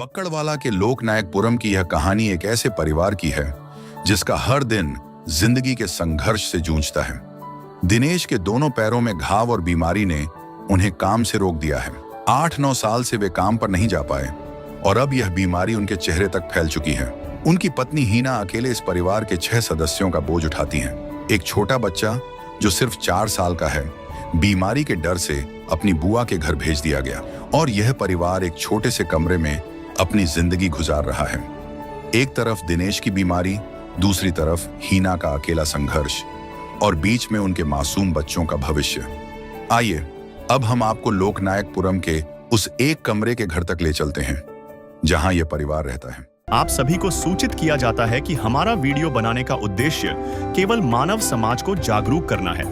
बक्कड़वाला के लोकनायकपुरम की यह कहानी एक ऐसे परिवार की है जिसका हर दिन जिंदगी के संघर्ष से जूझता है। दिनेश के दोनों पैरों में घाव और बीमारी ने उन्हें काम से रोक दिया है। 8-9 साल से वे काम पर नहीं जा पाए और अब यह बीमारी उनके चेहरे तक फैल चुकी है। उनकी पत्नी हीना अकेले इस परिवार के 6 सदस्यों का बोझ उठाती हैं। एक छोटा बच्चा जो सिर्फ 4 साल का है, बीमारी के डर से अपनी बुआ के घर भेज दिया गया और यह परिवार एक छोटे से कमरे में अपनी जिंदगी गुजार रहा है। एक तरफ दिनेश की बीमारी, दूसरी तरफ हीना का अकेला संघर्ष और बीच में उनके मासूम बच्चों का भविष्य। आइए अब हम आपको लोकनायकपुरम के उस एक कमरे के घर तक ले चलते हैं जहां यह परिवार रहता है। आप सभी को सूचित किया जाता है कि हमारा वीडियो बनाने का उद्देश्य केवल मानव समाज को जागरूक करना है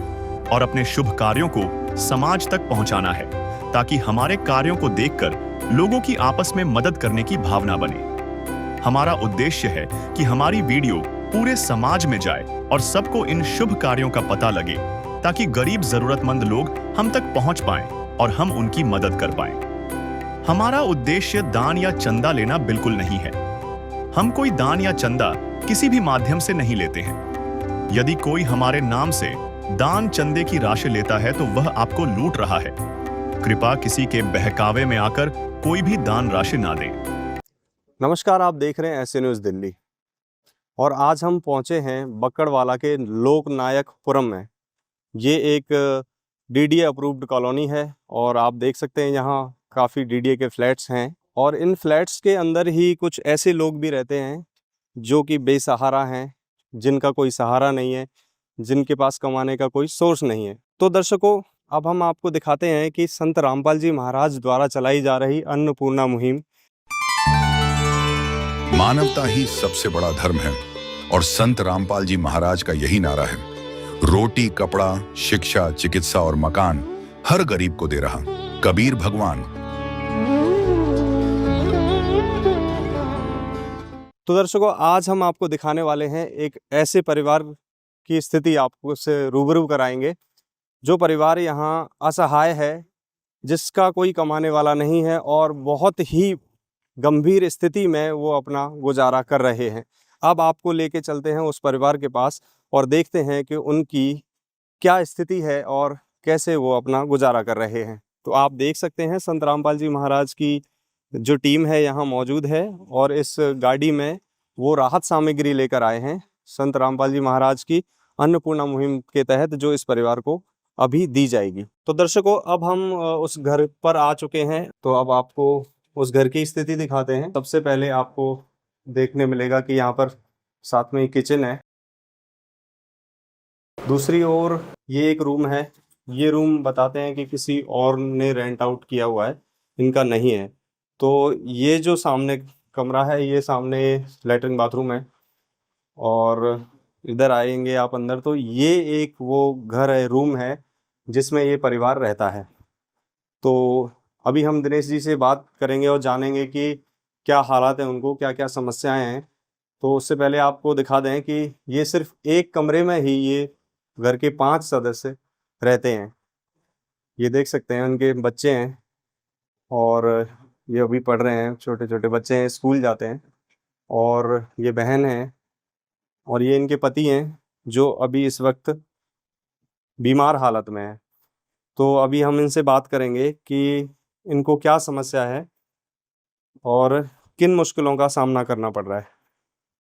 और अपने शुभ कार्यों को समाज तक पहुंचाना है, ताकि हमारे कार्यों को देखकर लोगों की आपस में मदद करने की भावना बने। हमारा उद्देश्य है कि हमारी वीडियो पूरे समाज में जाए और सबको इन शुभ कार्यों का पता लगे, ताकि गरीब जरूरतमंद लोग हम तक पहुंच पाएं और हम उनकी मदद कर पाएं। हमारा उद्देश्य दान या चंदा लेना बिल्कुल नहीं है। हम कोई दान या चंदा किसी भी माध्यम से नहीं लेते हैं। यदि कोई हमारे नाम से दान चंदे की राशि लेता है तो वह आपको लूट रहा है। कृपया किसी के बहकावे में आकर कोई भी दान राशि ना दे। नमस्कार, आप देख रहे हैं ऐसे न्यूज़ दिल्ली और आज हम पहुंचे हैं बक्कड़वाला के लोकनायकपुरम में। ये एक डीडीए अप्रूव्ड कॉलोनी है और आप देख सकते हैं यहाँ काफ़ी डीडीए के फ्लैट्स हैं और इन फ्लैट्स के अंदर ही कुछ ऐसे लोग भी रहते हैं जो कि बेसहारा हैं, जिनका कोई सहारा नहीं है, जिनके पास कमाने का कोई सोर्स नहीं है। तो दर्शकों, अब हम आपको दिखाते हैं कि संत रामपाल जी महाराज द्वारा चलाई जा रही अन्नपूर्णा मुहिम। मानवता ही सबसे बड़ा धर्म है और संत रामपाल जी महाराज का यही नारा है। रोटी, कपड़ा, शिक्षा, चिकित्सा और मकान हर गरीब को दे रहा कबीर भगवान। तो दर्शकों, आज हम आपको दिखाने वाले हैं एक ऐसे परिवार की स्थिति आपको से रूबरू कराएंगे जो परिवार यहाँ असहाय है, जिसका कोई कमाने वाला नहीं है और बहुत ही गंभीर स्थिति में वो अपना गुजारा कर रहे हैं। अब आपको लेके चलते हैं उस परिवार के पास और देखते हैं कि उनकी क्या स्थिति है और कैसे वो अपना गुजारा कर रहे हैं। तो आप देख सकते हैं संत रामपाल जी महाराज की जो टीम है यहाँ मौजूद है और इस गाड़ी में वो राहत सामग्री लेकर आए हैं संत रामपाल जी महाराज की अन्नपूर्णा मुहिम के तहत, जो इस परिवार को अभी दी जाएगी। तो दर्शकों, अब हम उस घर पर आ चुके हैं। तो अब आपको उस घर की स्थिति दिखाते हैं। सबसे पहले आपको देखने मिलेगा कि यहाँ पर साथ में किचन है। दूसरी ओर ये एक रूम है। ये रूम बताते हैं कि किसी और ने रेंट आउट किया हुआ है, इनका नहीं है। तो ये जो सामने कमरा है, ये सामने लैट्रिन बाथरूम है और इधर आएंगे आप अंदर तो ये एक वो घर है, रूम है जिसमें ये परिवार रहता है। तो अभी हम दिनेश जी से बात करेंगे और जानेंगे कि क्या हालात हैं, उनको क्या क्या समस्याएं हैं। तो उससे पहले आपको दिखा दें कि ये सिर्फ एक कमरे में ही ये घर के 5 सदस्य रहते हैं। ये देख सकते हैं उनके बच्चे हैं और ये अभी पढ़ रहे हैं, छोटे छोटे बच्चे हैं, स्कूल जाते हैं। और ये बहन है और ये इनके पति हैं जो अभी इस वक्त बीमार हालत में है। तो अभी हम इनसे बात करेंगे कि इनको क्या समस्या है और किन मुश्किलों का सामना करना पड़ रहा है।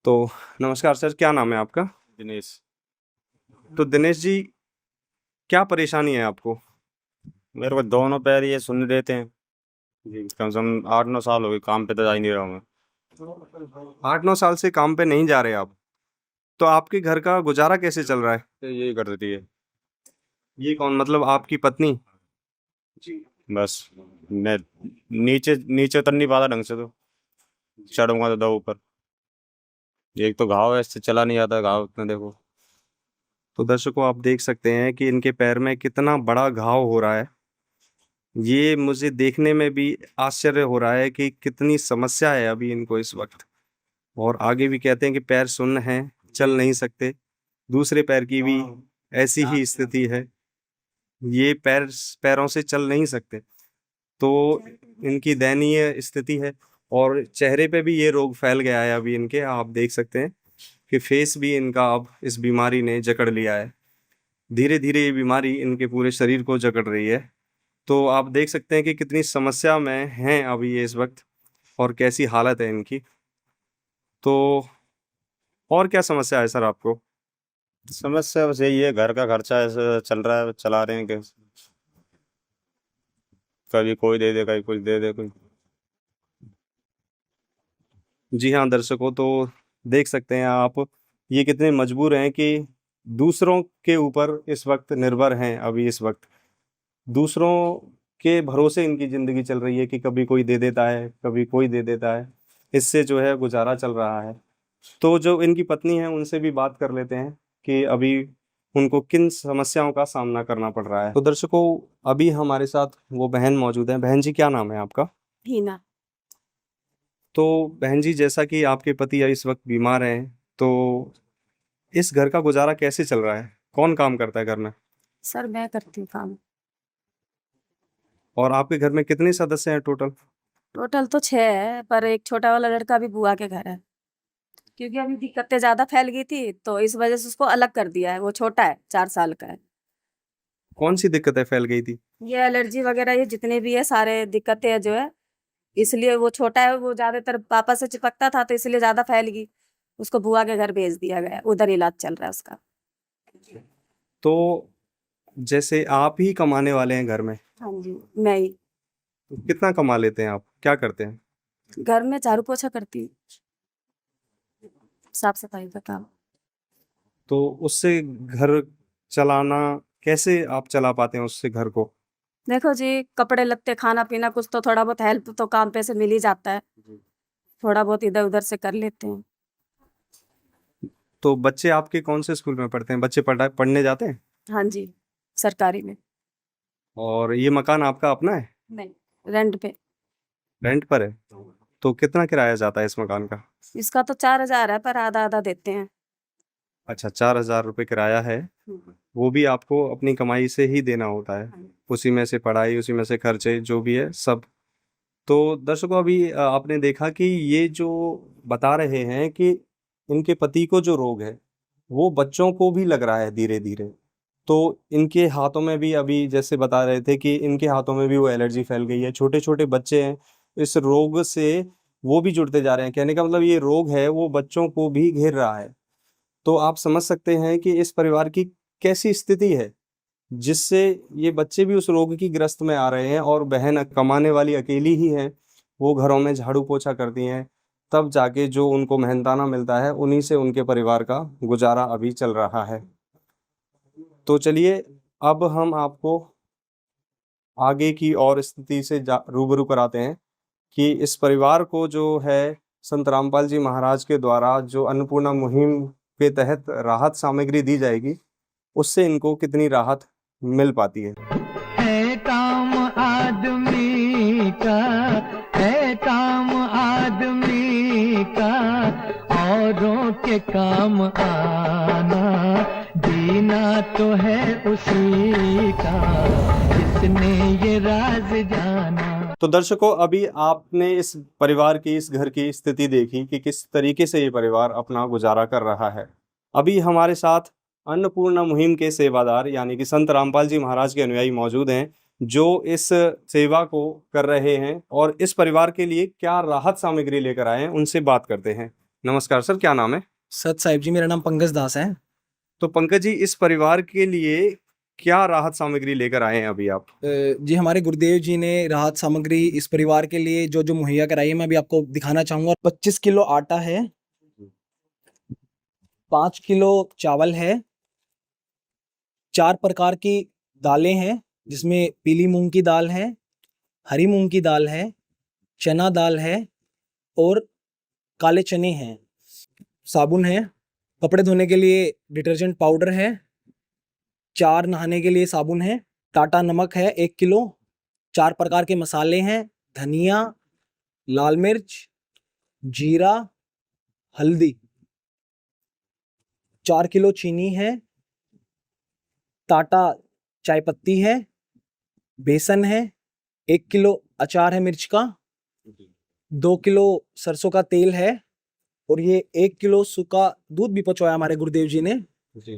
तो नमस्कार सर, क्या नाम है आपका? दिनेश। तो दिनेश जी, क्या परेशानी है आपको? मेरे को दोनों पैर ये सुन देते हैं जी। कम से कम 8-9 साल हो गए, काम पे तो जा ही नहीं रहा हूँ मैं। 8-9 साल से काम पे नहीं जा रहे आप? तो आपके घर का गुजारा कैसे चल रहा है? तो यही कर देती है ये कौन, मतलब आपकी पत्नी? बस। मैं नीचे नीचे उतर नहीं पाता ढंग से, तो चढ़ूंगा तो दो ऊपर। एक तो घाव है, इससे चला नहीं जाता घाव इतना, देखो। तो दर्शकों, आप देख सकते हैं कि इनके पैर में कितना बड़ा घाव हो रहा है। ये मुझे देखने में भी आश्चर्य हो रहा है कि कितनी समस्या है अभी इनको इस वक्त। और आगे भी कहते हैं कि पैर सुन्न हैं, चल नहीं सकते। दूसरे पैर की भी ऐसी ही स्थिति है, ये पैरों से चल नहीं सकते। तो इनकी दयनीय स्थिति है। और चेहरे पे भी ये रोग फैल गया है अभी इनके। आप देख सकते हैं कि फेस भी इनका अब इस बीमारी ने जकड़ लिया है। धीरे धीरे ये बीमारी इनके पूरे शरीर को जकड़ रही है। तो आप देख सकते हैं कि कितनी समस्या में हैं अभी ये इस वक्त और कैसी हालत है इनकी। तो और क्या समस्या है सर आपको? समस्या बस यही है, घर का खर्चा ऐसे चल रहा है, चला रहे हैं कि कभी कोई दे दे, कभी कुछ दे दे कोई। जी हाँ दर्शकों, तो देख सकते हैं आप ये कितने मजबूर हैं कि दूसरों के ऊपर इस वक्त निर्भर हैं। अभी इस वक्त दूसरों के भरोसे इनकी ज़िंदगी चल रही है कि कभी कोई दे देता है, कभी कोई दे देता है। इससे जो है गुजारा चल रहा है। तो जो इनकी पत्नी है उनसे भी बात कर लेते हैं कि अभी उनको किन समस्याओं का सामना करना पड़ रहा है। तो दर्शकों, अभी हमारे साथ वो बहन मौजूद हैं। बहन जी, क्या नाम है आपका? हिना। तो बहन जी, जैसा कि आपके पति इस वक्त बीमार हैं, तो इस घर का गुजारा कैसे चल रहा है? कौन काम करता है घर में? सर मैं करती हूँ काम। और आपके घर में कितने सदस्य हैं टोटल? टोटल तो 6 है, पर एक छोटा वाला लड़का भी बुआ के घर है, क्योंकि अभी दिक्कतें ज्यादा फैल गई थी तो इस वजह से उसको अलग कर दिया है। वो छोटा है, 4 साल का है। कौन सी दिक्कतें फैल गई थी? ये एलर्जी वगैरह ये जितने भी है सारे दिक्कतें जो है, इसलिए वो छोटा है, वो ज्यादातर पापा से चिपकता था तो इसलिए ज्यादा फैल गई। उसको बुआ के घर भेज दिया गया, उधर इलाज चल रहा है उसका। तो जैसे आप ही कमाने वाले हैं घर में, हाँ जी, मैं ही तो कितना कमा लेते हैं आप? क्या करते हैं? घर में झाड़ू पोछा करती हूँ, साफ सफाई का काम। तो उससे घर चलाना कैसे आप चला पाते हैं उससे घर को? देखो जी, कपड़े लत्ते, खाना पीना, कुछ तो थोड़ा बहुत हेल्प तो काम पे से मिल ही जाता है। थोड़ा बहुत इधर उधर से कर लेते हैं। तो बच्चे आपके कौन से स्कूल में पढ़ते हैं? बच्चे पढ़ने जाते हैं? हाँ जी, सरकारी में। और ये मकान आपका अपना है? नहीं, रेंट पे। रेंट पर है? तो कितना किराया जाता है इस मकान का? इसका तो 4,000 है, पर आधा आधा देते हैं। अच्छा, 4,000 रुपये किराया है। हम्म, वो भी आपको अपनी कमाई से ही देना होता है। हाँ। उसी में से पढ़ाई, उसी में से खर्चे जो भी है सब। तो दर्शकों, अभी आपने देखा कि ये जो बता रहे हैं कि इनके पति को जो रोग है वो बच्चों को भी लग रहा है धीरे धीरे। तो इनके हाथों में भी, अभी जैसे बता रहे थे कि इनके हाथों में भी वो एलर्जी फैल गई है। छोटे छोटे बच्चे हैं, इस रोग से वो भी जुड़ते जा रहे हैं। कहने का मतलब ये रोग है वो बच्चों को भी घेर रहा है। तो आप समझ सकते हैं कि इस परिवार की कैसी स्थिति है, जिससे ये बच्चे भी उस रोग की ग्रस्त में आ रहे हैं। और बहन कमाने वाली अकेली ही है, वो घरों में झाड़ू पोछा करती हैं, तब जाके जो उनको मेहनताना मिलता है उन्हीं से उनके परिवार का गुजारा अभी चल रहा है। तो चलिए, अब हम आपको आगे की और स्थिति से रूबरू कराते हैं कि इस परिवार को जो है संत रामपाल जी महाराज के द्वारा जो अन्नपूर्णा मुहिम के तहत राहत सामग्री दी जाएगी, उससे इनको कितनी राहत मिल पाती है। काम आदमी का है, काम आदमी का औरों के काम आना, जीना तो है उसी का जिसने ये राज जाना। तो दर्शकों, अभी आपने इस परिवार की, इस घर की स्थिति देखी कि किस तरीके से ये परिवार अपना गुजारा कर रहा है। अभी हमारे साथ अन्नपूर्णा मुहिम के सेवादार यानी कि संत रामपाल जी महाराज के अनुयायी मौजूद हैं, जो इस सेवा को कर रहे हैं और इस परिवार के लिए क्या राहत सामग्री लेकर आए हैं, उनसे बात करते हैं। नमस्कार सर, क्या नाम है? सत साहिब जी, मेरा नाम पंकज दास है। तो पंकज जी, इस परिवार के लिए क्या राहत सामग्री लेकर आए हैं अभी आप? जी, हमारे गुरुदेव जी ने राहत सामग्री इस परिवार के लिए जो जो मुहैया कराई है, मैं अभी आपको दिखाना चाहूँगा। 25 किलो आटा है, 5 किलो चावल है, 4 प्रकार की दालें हैं, जिसमें पीली मूंग की दाल है, हरी मूंग की दाल है, चना दाल है और काले चने हैं। साबुन है, कपड़े धोने के लिए डिटर्जेंट पाउडर है, 4 नहाने के लिए साबुन है, टाटा नमक है 1 किलो, 4 प्रकार के मसाले हैं, धनिया, लाल मिर्च, जीरा, हल्दी, 4 किलो चीनी है, टाटा चाय पत्ती है, बेसन है, 1 किलो अचार है मिर्च का, 2 किलो सरसों का तेल है और ये 1 किलो सूखा दूध भी पहुंचाया हमारे गुरुदेव जी ने। जी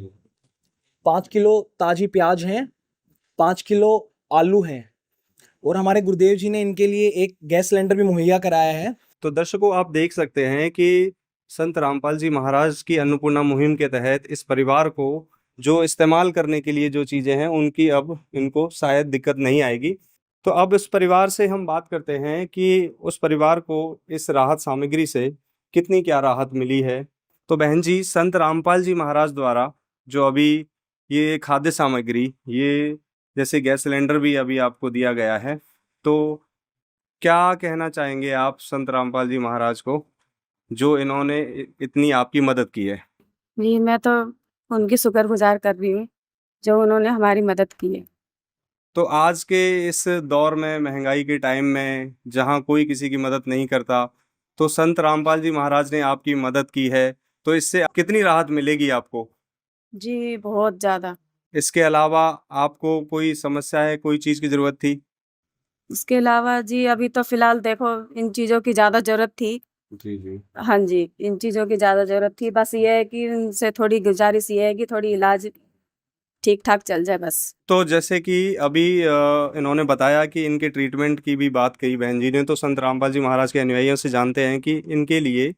5 किलो ताजी प्याज हैं, 5 किलो आलू हैं और हमारे गुरुदेव जी ने इनके लिए एक गैस सिलेंडर भी मुहैया कराया है। तो दर्शकों, आप देख सकते हैं कि संत रामपाल जी महाराज की अन्नपूर्णा मुहिम के तहत इस परिवार को जो इस्तेमाल करने के लिए जो चीज़ें हैं उनकी अब इनको शायद दिक्कत नहीं आएगी। तो अब इस परिवार से हम बात करते हैं कि उस परिवार को इस राहत सामग्री से कितनी क्या राहत मिली है। तो बहन जी, संत रामपाल जी महाराज द्वारा जो अभी ये खाद्य सामग्री, ये जैसे गैस सिलेंडर भी अभी आपको दिया गया है, तो क्या कहना चाहेंगे आप संत रामपाल जी महाराज को, जो इन्होंने इतनी आपकी मदद की है? जी मैं तो उनकी शुक्रगुजार कर रही हूँ जो उन्होंने हमारी मदद की है। तो आज के इस दौर में, महंगाई के टाइम में, जहाँ कोई किसी की मदद नहीं करता, तो संत रामपाल जी महाराज ने आपकी मदद की है, तो इससे कितनी राहत मिलेगी आपको? जी बहुत ज़्यादा। इसके अलावा आपको कोई समस्या है, कोई चीज़ की ज़रूरत थी? इसके अलावा जी अभी तो फ़िलहाल देखो इन चीज़ों की ज़्यादा ज़रूरत थी। जी जी हाँ जी, इन चीज़ों की ज़्यादा ज़रूरत थी। बस ये है कि इनसे थोड़ी गुज़ारिश ये है कि थोड़ी इलाज ठीक-ठाक चल जाए बस। तो जैसे कि अभी इन्होंने बताया कि इनके ट्रीटमेंट की भी बात कही बहन जी ने, तो संत रामपाल जी महाराज के अनुयायियों से जानते हैं कि इनके लिए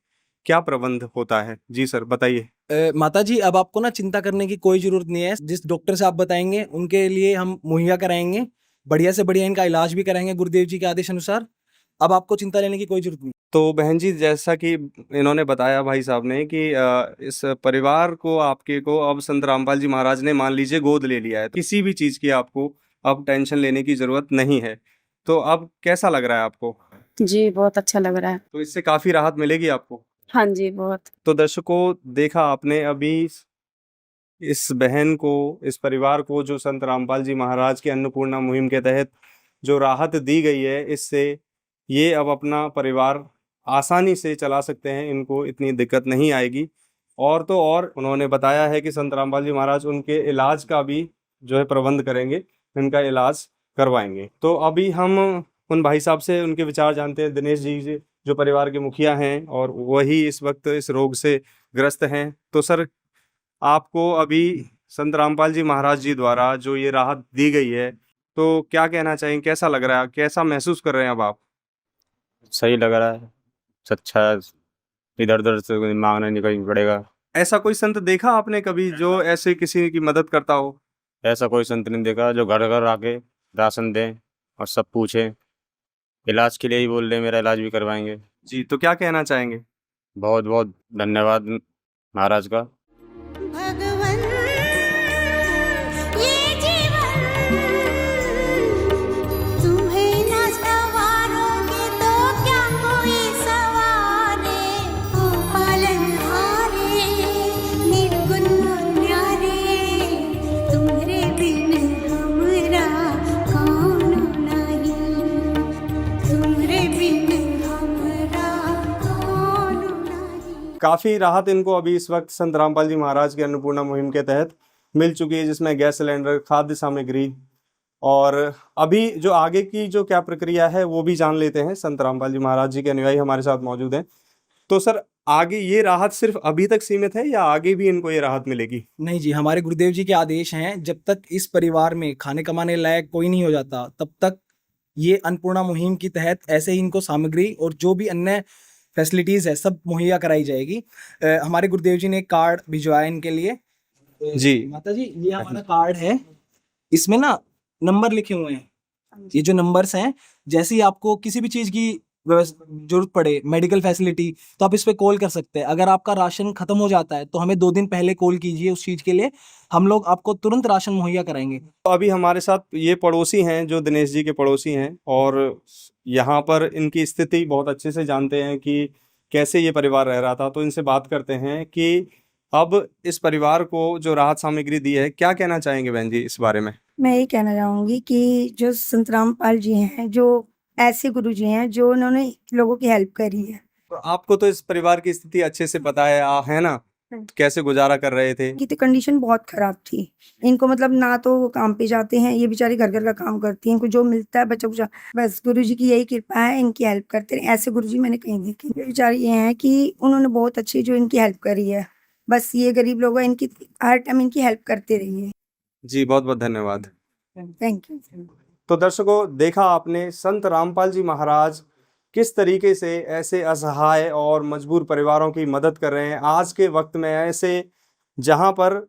क्या प्रबंध होता है। जी सर, बताइए। माता जी, अब आपको ना चिंता करने की कोई ज़रूरत नहीं है। जिस डॉक्टर से आप बताएँगे उनके लिए हम मुहैया कराएँगे। बढ़िया से बढ़िया इनका इलाज भी कराएँगे गुरुदेव जी के आदेश अनुसार। अब आपको चिंता लेने की कोई ज़रूरत नहीं। तो बहन जी, जैसा कि इन्होंने बताया भाई साहब ने कि इस परिवार को, आपके को अब संत रामपाल जी महाराज ने मान लीजिए गोद ले लिया है, तो किसी भी चीज़ की आपको अब टेंशन लेने की ज़रूरत नहीं है। तो अब कैसा लग रहा है आपको? जी, बहुत अच्छा लग रहा है। तो इससे काफ़ी राहत मिलेगी आपको? हाँ जी, बहुत। तो दर्शकों, देखा आपने अभी इस बहन को, इस परिवार को जो संत रामपाल जी महाराज की अन्नपूर्णा मुहिम के तहत जो राहत दी गई है, इससे ये अब अपना परिवार आसानी से चला सकते हैं, इनको इतनी दिक्कत नहीं आएगी। और तो और उन्होंने बताया है कि संत रामपाल जी महाराज उनके इलाज का भी जो है प्रबंध करेंगे, इनका इलाज करवाएंगे। तो अभी हम उन भाई साहब से उनके विचार जानते हैं। दिनेश जी जो परिवार के मुखिया हैं और वही इस वक्त इस रोग से ग्रस्त हैं। तो सर, आपको अभी संत रामपाल जी महाराज जी द्वारा जो ये राहत दी गई है, तो क्या कहना चाहेंगे, कैसा लग रहा है, कैसा महसूस कर रहे हैं अब आप? सही लग रहा है। अच्छा, इधर उधर से मांगना नहीं कहीं पड़ेगा। ऐसा कोई संत देखा आपने कभी जो ऐसे किसी की मदद करता हो? ऐसा कोई संत नहीं देखा जो घर घर आके राशन दें और सब पूछे, इलाज के लिए ही बोल रहे, मेरा इलाज भी करवाएंगे। जी, तो क्या कहना चाहेंगे? बहुत बहुत धन्यवाद महाराज का। भगवन ये जीवन तुम्हें न सवारोगे तो क्या कोई सवारे। ओ पालनहारे निर्गुण न्यारे, तुम्हारे बिन हमरा कौन नहीं, तुम्हारे बिन हमरा कौन नहीं। काफ़ी राहत इनको अभी इस वक्त संत रामपाल जी महाराज की अन्नपूर्णा मुहिम के तहत मिल चुकी है, जिसमें गैस सिलेंडर, खाद्य सामग्री, और अभी जो आगे की जो क्या प्रक्रिया है वो भी जान लेते हैं। संत रामपाल जी महाराज जी के अनुयायी हमारे साथ मौजूद हैं। तो सर, आगे ये राहत सिर्फ अभी तक सीमित है या आगे भी इनको ये राहत मिलेगी? नहीं जी, हमारे गुरुदेव जी के आदेश हैं, जब तक इस परिवार में खाने कमाने लायक कोई नहीं हो जाता तब तक ये अन्नपूर्णा मुहिम के तहत ऐसे ही इनको सामग्री और जो भी अन्य फैसिलिटीज़ है सब मुहैया कराई जाएगी। हमारे गुरुदेव जी ने एक कार्ड भिजवाया इनके लिए। जी। माता जी, ये हमारा कार्ड है, इसमें ना नंबर लिखे हुए हैं। ये जो नंबर्स हैं, जैसे ही आपको किसी भी चीज़ की जरूरत पड़े, मेडिकल फैसिलिटी, तो आप इस पे कॉल कर सकते हैं। अगर आपका राशन खत्म हो जाता है तो हमें 2 दिन पहले कॉल कीजिए उस चीज़ के लिए, हम लोग आपको तुरंत राशन मुहैया कराएंगे। तो अभी हमारे साथ ये पड़ोसी हैं जो दिनेश जी के पड़ोसी हैं, और यहाँ पर इनकी स्थिति बहुत अच्छे से जानते हैं कि कैसे ये परिवार रह रहा था। तो इनसे बात करते हैं कि अब इस परिवार को जो राहत सामग्री दी है, क्या कहना चाहेंगे बहन जी इस बारे में? मैं यही कहना चाहूंगी कि जो संत रामपाल जी हैं, जो ऐसे गुरु जी हैं जो उन्होंने लोगों की हेल्प करी है। तो आपको तो इस परिवार की स्थिति अच्छे से पता है, है ना? कैसे गुजारा कर रहे थे? इनकी तो कंडीशन बहुत खराब थी। इनको मतलब ना तो वो काम पे जाते हैं, ये बेचारी घर घर का काम करती हैं, इनको जो मिलता है बच्चों को बस गुरुजी की यही कृपा है, इनकी हेल्प करते रहे। ऐसे गुरुजी मैंने कहीं देखे। ये बेचारी ये हैं कि उन्होंने बहुत अच्छी जो इनकी हेल्प करी है। बस ये गरीब लोग हैं, इनकी हर टाइम इनकी हेल्प करते रहिए। जी, बहुत बहुत धन्यवाद। Thank you. तो दर्शकों, देखा आपने संत रामपाल जी महाराज किस तरीके से ऐसे असहाय और मजबूर परिवारों की मदद कर रहे हैं। आज के वक्त में ऐसे जहां पर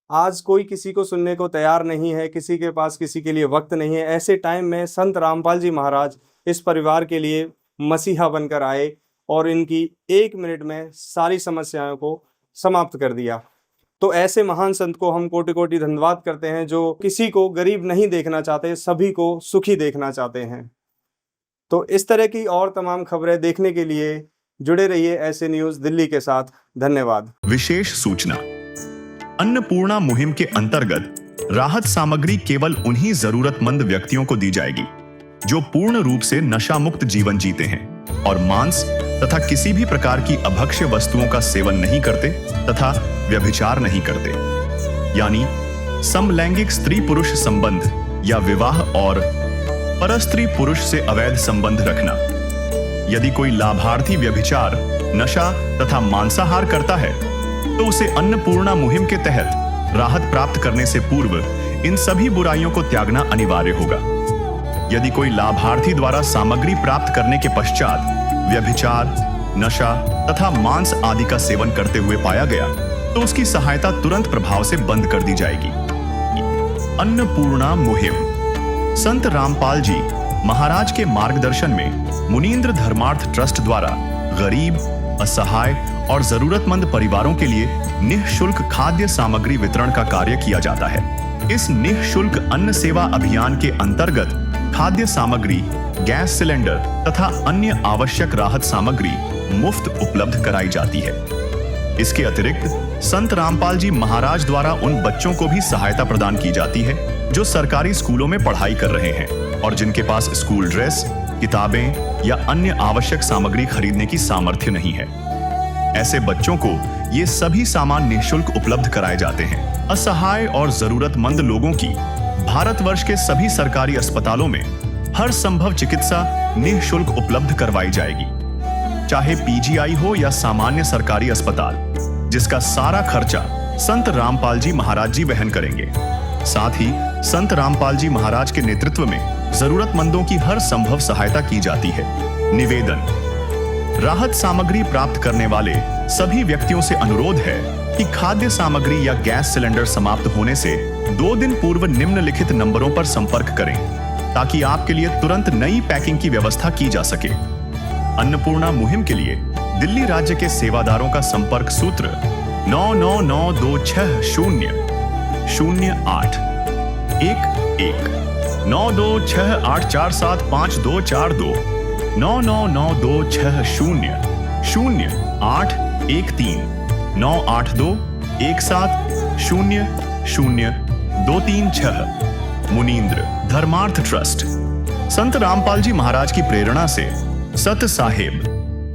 आज कोई किसी को सुनने को तैयार नहीं है, किसी के पास किसी के लिए वक्त नहीं है, ऐसे टाइम में संत रामपाल जी महाराज इस परिवार के लिए मसीहा बनकर आए और इनकी 1 मिनट में सारी समस्याओं को समाप्त कर दिया। तो ऐसे महान संत को हम कोटि कोटि धन्यवाद करते हैं, जो किसी को गरीब नहीं देखना चाहते, सभी को सुखी देखना चाहते हैं। तो इस तरह की और तमाम खबरें देखने के लिए जुड़े रहिए ऐसे न्यूज दिल्ली के साथ। धन्यवाद। विशेष सूचना, अन्नपूर्णा मुहिम के अंतर्गत राहत सामग्री केवल उन्हीं जरूरतमंद व्यक्तियों को दी जाएगी जो पूर्ण रूप से नशा मुक्त जीवन जीते हैं और मांस तथा किसी भी प्रकार की अभक्ष्य वस्तुओं का सेवन नहीं करते तथा व्यभिचार नहीं करते, यानी समलैंगिक स्त्री पुरुष संबंध या विवाह और परस्त्री पुरुष से अवैध संबंध रखना। यदि कोई लाभार्थी व्यभिचार, नशा तथा मांसाहार करता है तो उसे अन्नपूर्णा मुहिम के तहत राहत प्राप्त करने से पूर्व इन सभी बुराइयों को त्यागना अनिवार्य होगा। यदि कोई लाभार्थी द्वारा सामग्री प्राप्त करने के पश्चात व्यभिचार, नशा तथा मांस आदि का सेवन करते हुए पाया गया तो उसकी सहायता तुरंत प्रभाव से बंद कर दी जाएगी। अन्नपूर्णा मुहिम संत रामपाल जी महाराज के मार्गदर्शन में मुनींद्र धर्मार्थ ट्रस्ट द्वारा गरीब, असहाय और जरूरतमंद परिवारों के लिए निःशुल्क खाद्य सामग्री वितरण का कार्य किया जाता है। इस निःशुल्क अन्न सेवा अभियान के अंतर्गत खाद्य सामग्री, गैस सिलेंडर तथा अन्य आवश्यक राहत सामग्री मुफ्त उपलब्ध कराई जाती है। इसके अतिरिक्त संत रामपाल जी महाराज द्वारा उन बच्चों को भी सहायता प्रदान की जाती है जो सरकारी स्कूलों में पढ़ाई कर रहे हैं और जिनके पास स्कूल ड्रेस, किताबें या अन्य आवश्यक सामग्री खरीदने की सामर्थ्य नहीं है। ऐसे बच्चों को ये सभी सामान निःशुल्क उपलब्ध कराए जाते हैं। असहाय और जरूरतमंद लोगों की भारतवर्ष के सभी सरकारी अस्पतालों में हर संभव चिकित्सा निःशुल्क उपलब्ध करवाई जाएगी, चाहे पीजीआई हो या सामान्य सरकारी अस्पताल, जिसका सारा खर्चा संत रामपाल जी महाराज जी वहन करेंगे। साथ ही संत रामपाल जी महाराज के नेतृत्व में जरूरतमंदों की हर संभव सहायता की जाती है। निवेदन, राहत सामग्री प्राप्त करने वाले सभी व्यक्तियों से अनुरोध है कि खाद्य सामग्री या गैस सिलेंडर समाप्त होने से 2 दिन पूर्व निम्नलिखित नंबरों पर संपर्क करें ताकि आपके लिए तुरंत नई पैकिंग की व्यवस्था की जा सके। अन्नपूर्णा मुहिम के लिए दिल्ली राज्य के सेवादारों का संपर्क सूत्र 9992600811 9268475242 9992600813 98217000236। मुनींद्र धर्मार्थ ट्रस्ट संत रामपाल जी महाराज की प्रेरणा से सत साहेब